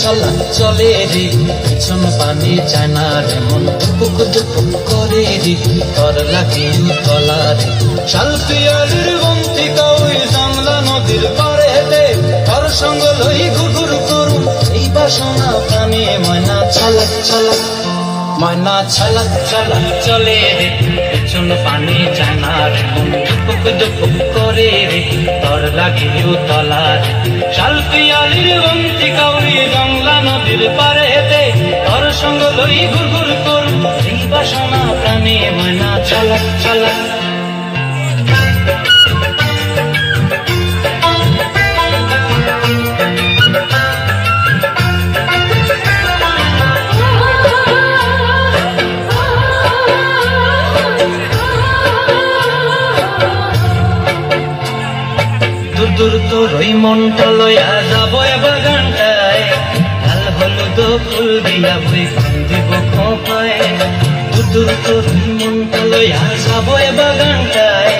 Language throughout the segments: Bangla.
চলা চলে রে পিছন পানি চায় না রে মন দুপুক দুপুক করে রে তর লাগে তলা রে শালপিয়ালির বন্তিকা ওই জাংলা নদীর পারে দে তর সঙ্গ লই ঘুরঘুর করুন এই বাসনা প্রাণে ময়না ছলক ছলক ময়না ছলক ছলক চলে রে পিছন পানি চায় না রে মন দুপুক দুপুক করে রে তর লাগে তলা রে শালপিয়ালির বন্তিকা ওই জাংলা নদীর পারে দে তর সঙ্গ লই ঘুরঘুর করুন এই বাসনা প্রাণে ময়না ছলক ছলক দূর তোর ওই মনটা লইয়া যাবো বাগানটায় লাল হলুদ ফুল দিয়া বই দিব খোপায় দূর তোর ওই মনটা লইয়া যাবো বাগানটায়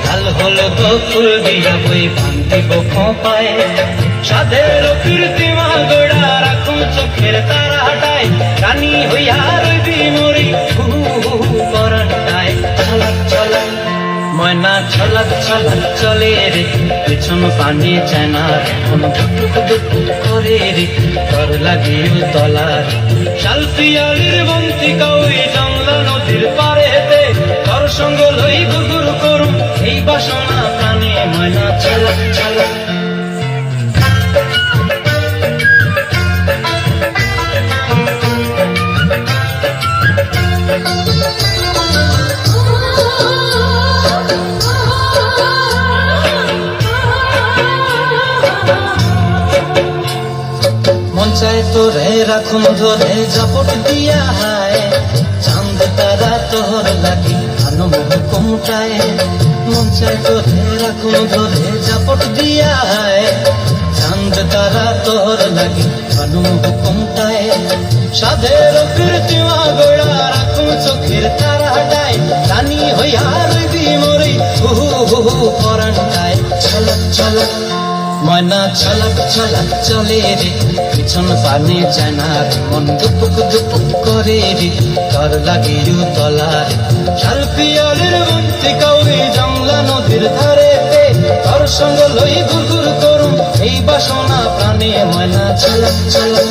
লাল হলুদ ফুল দিয়া বই দিব খোপায় সাধের কীর্তিমা গোড়া রাখুন চোখের তারা হাটায় রানী হইয়া রইবি মরি পরানটায় ছলক ছলক ময়না ছলক ছলক চলে রে পিছন পানি চায় না রে মন দুপুক দুপুক করে রে তর লাগে তলা রে শালপিয়ালির বন্তিকা ওই জাংলা নদীর পারে দে তর সঙ্গ লই ঘুরঘুর করুন এই বাসনা প্রাণে ময়না ছলক ছলক চায় তোরে রাখুন ধরে জাপট দিয়া হায় চাঁদ তারা তোর লাগি আনমোহ কুমটায় মন চায় তোরে রাখুন ধরে জাপট দিয়া হায় চাঁদ তারা তোর লাগি আনমোহ কুমটায় সাধের কীর্তিমা গোড়া রাখুন চোখের তারা হাটায় রানী হইয়া রইবি মরি হু হু পরানটায় ছলক ছলক ময়না ছলক ছলক চলে রে পিছন পানি চায় না রে মন দুপুক দুপুক করে রে তর লাগে তলা রে শালপিয়ালির বন্তিকা ওই জাংলা নদীর ধারে দে তর সঙ্গ লই ঘুরঘুর করুন এই বাসনা প্রাণে ময়না ছলক ছলক